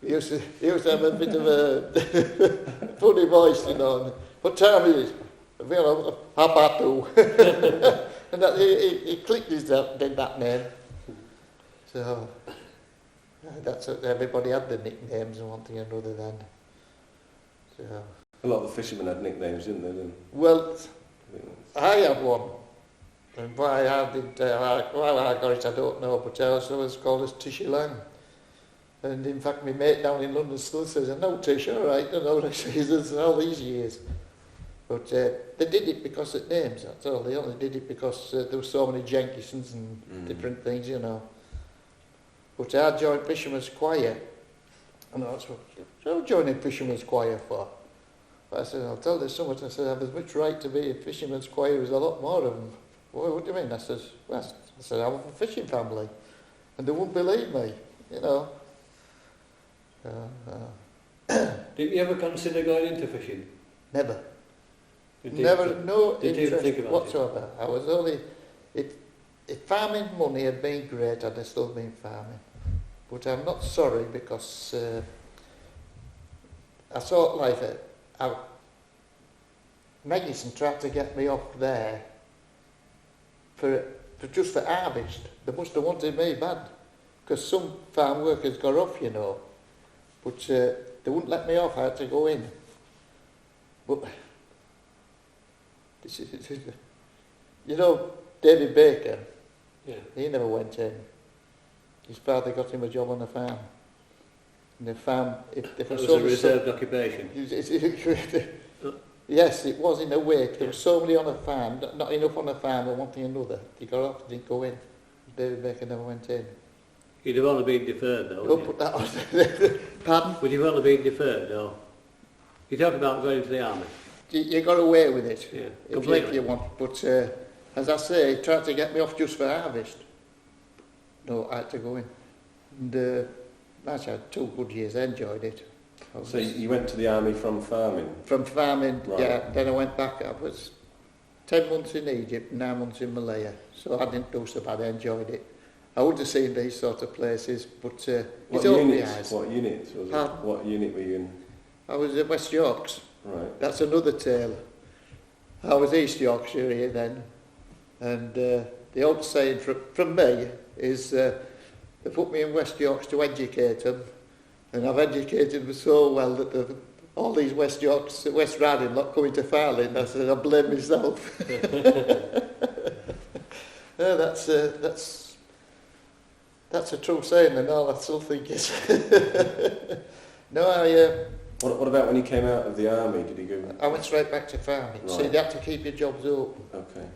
He used to have a bit of a funny voice, you know. What time is it? You know, Arpar2. And that, he clicked his did that name. So that's what everybody had the nicknames and one thing or another then. So. A lot of the fishermen had nicknames, didn't they? Well, I had one. And why I did, why I got it, I don't know, but I also was called as Tishy Lang. And in fact, my mate down in London still says, no, Tish, all right, you know, this all these years. But they did it because of names, that's all. They only did it because there were so many Jenkinsons and different things, you know. But I joined Fisherman's Choir. And that's what I was joining Fisherman's Choir for. But I said, I'll tell you something. I said, I have as much right to be a Fisherman's Choir as a lot more of them. Well, what do you mean? I said, I'm a fishing family. And they wouldn't believe me, you know. Didn't you ever consider going into fishing? Never. Did you Never, even- no did you even interest think about it? whatsoever. I was only, if farming money had been great, I'd have still been farming. But I'm not sorry because I thought like Megison tried to get me off there just for harvest. They must have wanted me bad because some farm workers got off, you know. But they wouldn't let me off, I had to go in. But you know, David Baker, Yeah. he never went in. His father got him a job on a farm. And the farm, if That was a reserved occupation. Yes, it was in a way. There were so many on a farm, not enough on a farm and one thing another. He got off, didn't go in. David Baker never went in. You'd have only been deferred though, Don't wouldn't put that on. Pardon? Would you have only been deferred though? You talk about going to the army. You got away with it. Yeah, If you want. But as I say, he tried to get me off just for harvest. No, I had to go in. And actually, I had 2 good years. I enjoyed it. So you went to the army from farming? From farming, Right. yeah. Then I went back. I was 10 months in Egypt, 9 months in Malaya. So I didn't do so bad. I enjoyed it. I would have seen these sort of places, but What it's opened my unit? eyes. What unit was it? Pardon? What unit were you in? I was in West Yorks. Right. That's another tale. I was East Yorkshire here then, and the old saying from me is they put me in West Yorks to educate them, and I've educated them so well that all these West Yorks, West Riding lot coming to Farling, I said I blame myself. That's a true saying, and all I still think is. No, What about when you came out of the army? Did you go? I went straight back to farming. Right. So you had to keep your jobs open. Okay.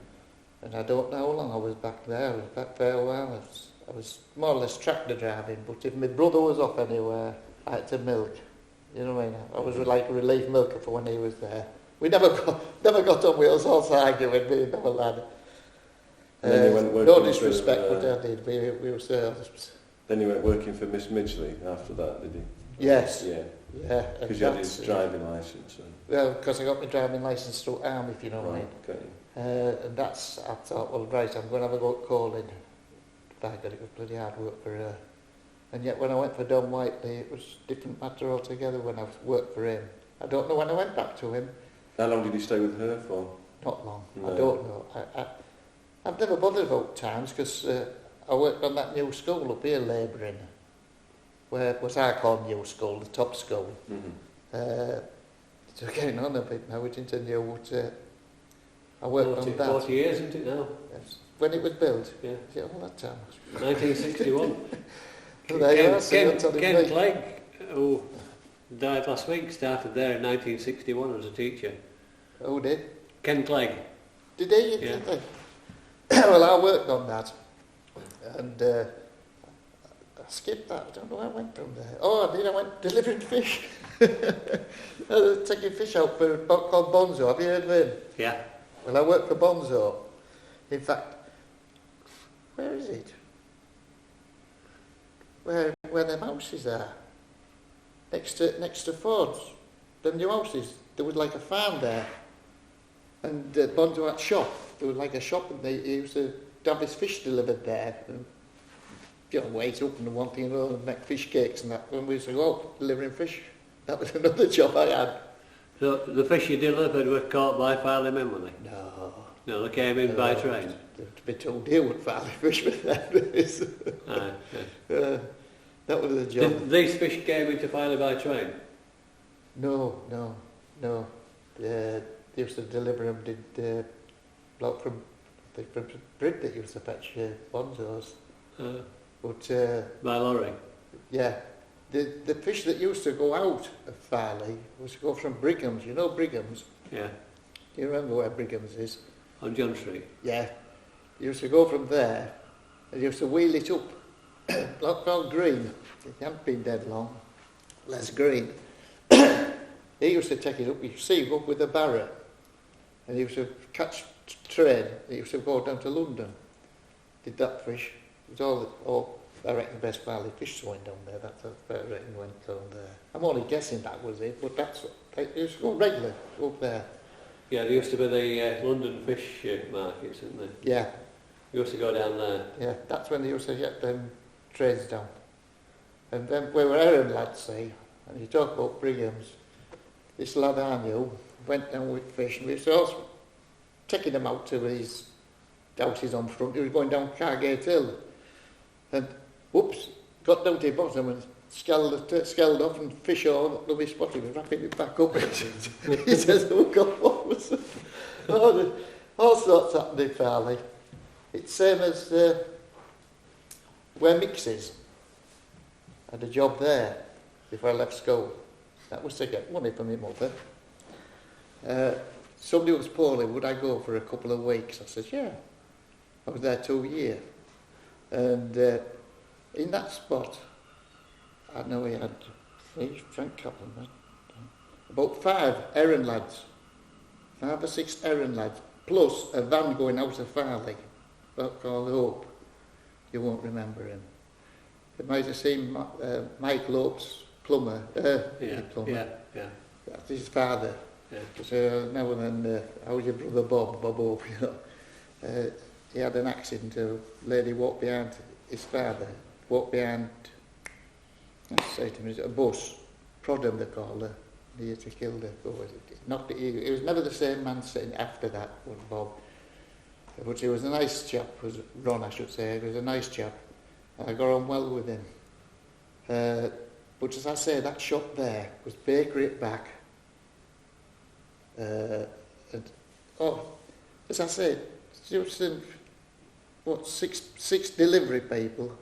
And I don't know how long I was back there. I was back for a while. I was more or less tractor driving, but if my brother was off anywhere, I had to milk. You know what I mean? I was like a relief milker for when he was there. We never got on wheels, also arguing, me and my lad. And then you went working No disrespect, for, but I did. We were service. Then you went working for Miss Midgley after that, did you? Yes. Yeah. Yeah. Because you had his driving licence. Well, because I got my driving licence through army, if you know what I mean. Okay. And I thought, well, right, I'm going to have a go at calling. By God, it was bloody hard work for her. And yet when I went for Don Whiteley, it was a different matter altogether when I worked for him. I don't know when I went back to him. How long did you stay with her for? Not long. No. I don't know. I've never bothered about times because I worked on that new school up here, labouring, where what I call new school, the top school. Mm-hmm. So getting on a bit now, which into new, but I worked on that. 40 years, isn't it now? Yes. When it was built. Yeah. Yeah, all that time. 1961. Well, there you are, so you're telling Ken me. Clegg, who died last week, started there in 1961 as a teacher. Who did? Ken Clegg. Did he? Yeah. Did they? Well, I worked on that. And I skipped that. I don't know where I went from there. Oh, I did. I went delivering fish. I was taking fish out for a boat called Bonzo. Have you heard of him? Yeah. Well, I worked for Bonzo. In fact, where is it? Where them houses are? Next to Ford's. Them new houses. There was like a farm there. And Bonzo had shop. There was like a shop, and he used to have his fish delivered there. And, you know, wait up and one thing and another, and make fish cakes and that. When we used to go out delivering fish, that was another job I had. So the fish you delivered were caught by Filey men, were they? No. No, they came in by train. To be told here what Farley fish was that. Aye, yeah. That was the job. These fish came into Filey by train? No. They used to deliver them, did bloke from Brid that used to fetch Bonzos. But By lorry? yeah, the fish that used to go out of Farley was to go from Brigham's. You know Brigham's? Yeah. Do you remember where Brigham's is? On John Street? Yeah. He used to go from there and he used to wheel it up. Bloke called Green. He hadn't been dead long. Les Green. He used to take it up, you see, up with a barrow. And he used to catch train. He used to go down to London. Did that fish. It was all I reckon the best Filey fish going down there. That's what I reckon went down there. I'm only guessing that was it, but that's it used to go regular up there. Yeah, there used to be the London fish markets, isn't there? Yeah, We used to go down there. yeah, that's when they used to get them trades down. And then we were errand lads, see, and you talk about Brigham's. This lad I knew went down with fish, and we was also taking them out to his houses on front. He was going down Cargate Hill, and whoops, got down to the bottom and scaled off, and fish all up to his spot. He was wrapping it back up. He says, "Oh God, what was it?" All sorts happened in Farley. It's same as where Mix is. I had a job there before I left school. That was to get money for my mother. Somebody was poorly, would I go for a couple of weeks? I said, yeah. I was there 2 years. And in that spot, I know he had Frank Kaplan, about 5 errand lads, 5 or 6 errand lads, plus a van going out of Farley, called Hope. You won't remember him. You might have seen Mike Lopes, plumber. Plumber. Yeah. That's his father. Yeah. So now and then, how's your brother Bob Hope, you know. He had an accident, a lady walked behind his father, walked behind, I say to him, a bus, Prodham they called her, near to kill her. It was never the same man sitting after that was Bob. But he was a nice chap, was Ron I should say, he was a nice chap. I got on well with him. But as I say, that shop there was bakery at back. As I said, there was 6 delivery people.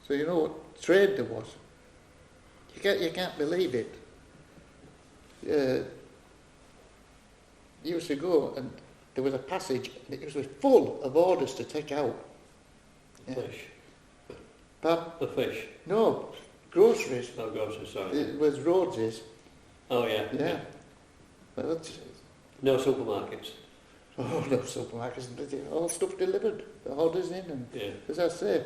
So you know what trade there was. You can't believe it. You used to go and there was a passage and it was full of orders to take out. Yeah. Fish. But The fish. no, groceries. No groceries, sorry. It was Rhodes's. Oh yeah. Yeah. Well, No supermarkets. oh, no supermarkets, all stuff delivered, the orders in, and Yeah. as I say,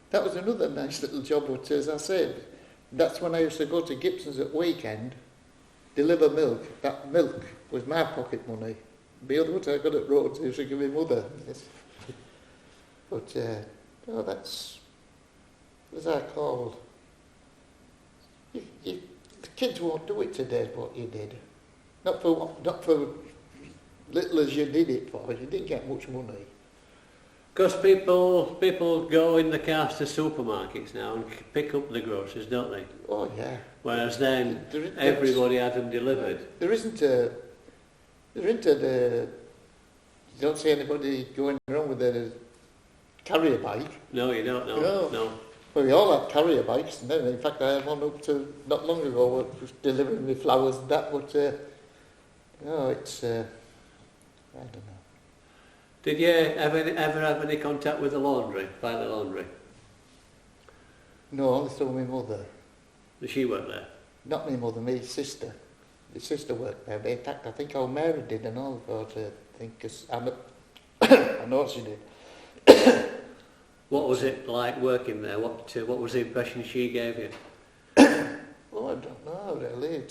that was another nice little job, but as I said, that's when I used to go to Gibson's at weekend, deliver milk. That milk was my pocket money. The other what I got at Rhodes, I used to give my mother. But, that's, as I called, the kids won't do it today, what you did. Not for little as you did it for, you didn't get much money. Because people go in the cars to supermarkets now and pick up the groceries, don't they? Oh yeah. Whereas then everybody had them delivered. There isn't a, you don't see anybody going around with a carrier bike. No, you don't. No. Well, we all had carrier bikes, and then in fact I had one up to not long ago, which was delivering me flowers and that, but no, it's, I don't know. Did you ever have any contact with the laundry, Filey Laundry? No, only through my mother. Did she work there? Not my mother, my sister. My sister worked there. In fact, I think our Mary did and all, but I think, cause I know she did. What was it like working there? What was the impression she gave you? Oh, I don't know, really.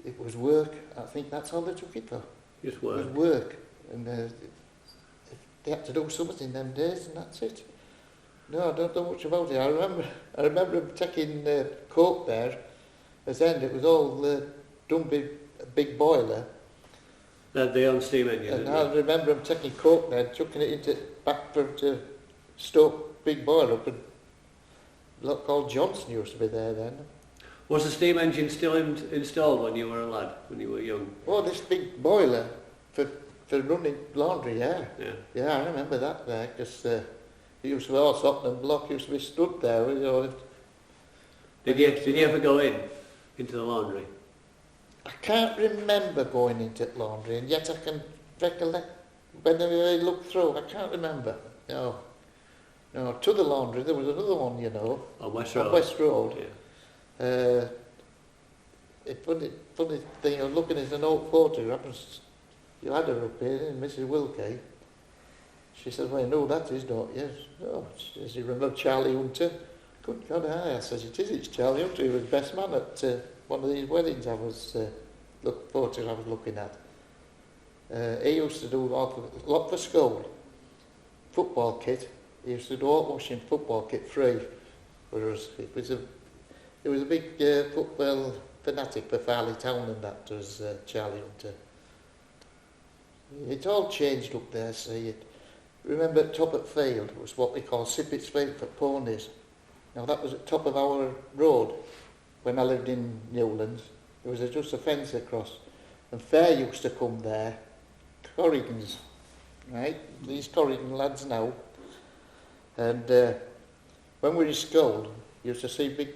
It was work. I think that's all they took it for. Just It was work. work. And they had to do something in them days, and that's it. No, I don't know much about it. I remember them taking coke there. At the end, it was all done by a big boiler. They had their own steam engine, And didn't I they? remember them taking coke there, chucking it into back for to stoke big boiler up. And a lot called Johnson used to be there then. Was the steam engine still installed when you were a lad, when you were young? Oh, this big boiler for running laundry, yeah. Yeah. Yeah, I remember that there, because it used to be all Sutton and Block used to be stood there, you know. Did you ever go into the laundry? I can't remember going into the laundry, and yet I can recollect when I look through, I can't remember. No, to the laundry, there was another one, you know. On West On Road? West Road. Yeah. Funny thing, I was looking at an old photograph, and you had her up here, Mrs. Wilkie. She says, well, you know that is, don't you? Oh, she says, you remember Charlie Hunter? Good God, aye. I says, it's Charlie Hunter. He was best man at one of these weddings I was looking at. He used to do a lot for school. Football kit. He used to do all washing football kit free for us. It was a big football fanatic for Farley Town, and that was Charlie Hunter. It's all changed up there, see it. Remember at top at Field was what we call Sippet's Field for ponies. Now that was at top of our road when I lived in Newlands. There was just a fence across, and Fair used to come there. Corrigans, right? These Corrigan lads now. And when we were in school, you used to see big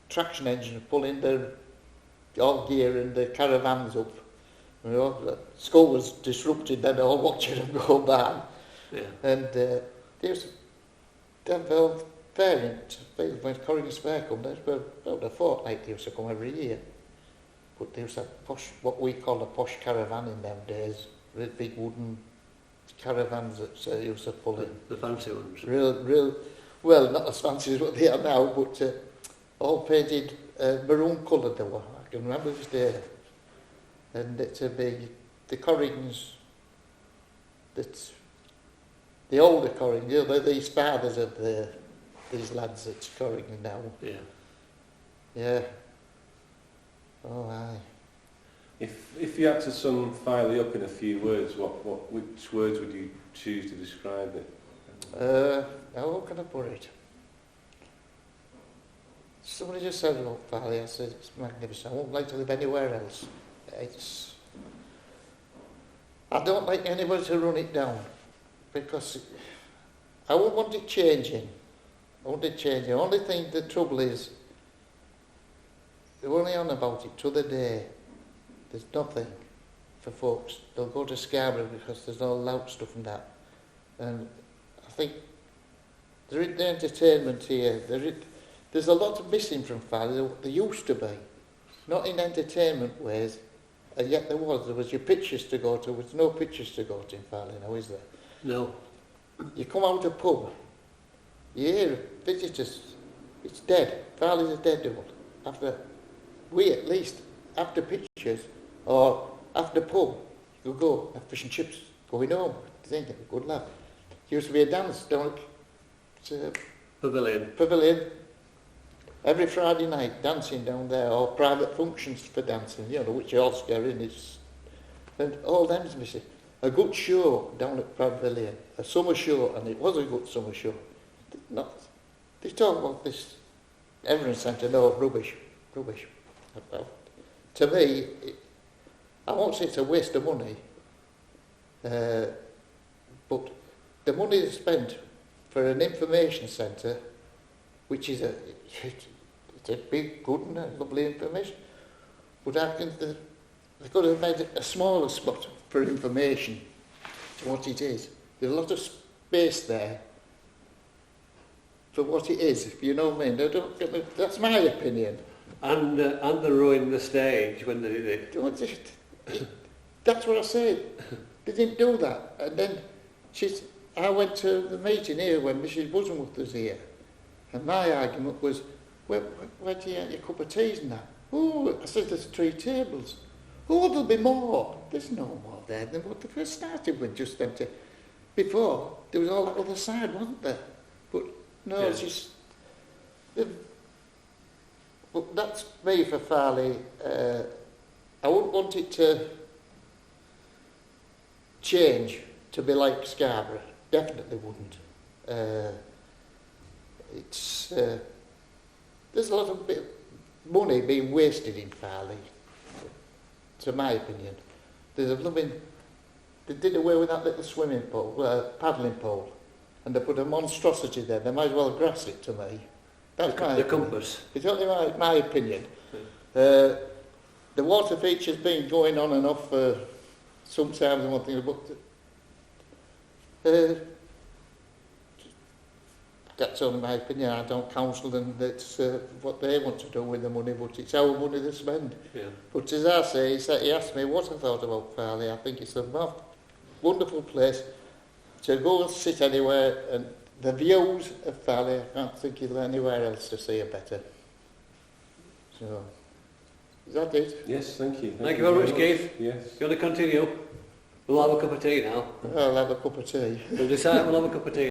traction engines pulling the all gear and the caravans up. You know, the school was disrupted, then all watching them go by. Yeah. And there was fair when Corrigan's Fair come, there was about a fortnight they used to come every year. But there was a posh, what we call a posh caravan in them days, with big wooden caravans that used to pull in. The fancy ones. Real, well, not as fancy as what they are now, but all painted maroon coloured they were. I can remember this day. And it's a big, the Corrigans, that's the older Corrigan, you know, these fathers of these lads that's Corrigan now. Yeah. Yeah. Oh, aye. If you had to sum Filey up in a few words, which words would you choose to describe it? How can I put it? Somebody just said about Filey, I said it's magnificent. I won't like to live anywhere else. I don't like anybody to run it down, because I won't want it changing. I want it changing. The only thing, the trouble is, they're only on about it to the day. There's nothing for folks. They'll go to Scarborough because there's no loud stuff and that. And I think there is the entertainment here. There's a lot missing from Filey. There used to be. Not in entertainment ways, and yet there was your pictures to go to. There's no pictures to go to in Farley now, is there? No. You come out a pub, you hear visitors, it's dead. Farley's a dead one. At least, after pictures, or after pub, you go, have fish and chips, going home, think good lad. Used to be a dance down at Pavilion. Every Friday night, dancing down there, or private functions for dancing, you know, which you all scare in. And all them's missing. A good show down at Pavilion, a summer show, and it was a good summer show. They talk about this Everton Centre, no, rubbish. Well, to me, I won't say it's a waste of money, but the money they spent for an information centre, which is it's a big, good and lovely information. But I think they could have made a smaller spot for information to what it is. There's a lot of space there for what it is, if you know what I mean. That's my opinion. And they ruined the stage when they did it. That's what I said. They didn't do that. And then I went to the meeting here when Mrs. Bosworth was here. And my argument was, where do you get your cup of teas and that? Oh, I said, there's 3 tables. Oh, there'll be more. There's no more there than what they first started with, just empty. Before, there was all that other side, wasn't there? But no, yeah. It's just... But that's me for Farley. I wouldn't want it to change to be like Scarborough. Definitely wouldn't. There's a lot of money being wasted in Farley, to my opinion. They did away with that little swimming pool, paddling pool, and they put a monstrosity there. They might as well grass it, to me. That's my opinion. Compass. It's only my opinion. The water feature's been going on and off for sometimes and one thing, but that's only my opinion. I don't counsel them. That's what they want to do with the money, but it's our money to spend. Yeah. But as I say, he asked me what I thought about Farley. I think it's a wonderful place. to go and sit anywhere, and the views of Filey, I can't think of anywhere else to see a better. So, is that it? Yes, thank you. Thank you very much, Keith. Yes. You want to continue? We'll have a cup of tea now. I'll have a cup of tea. We'll decide we'll have a cup of tea.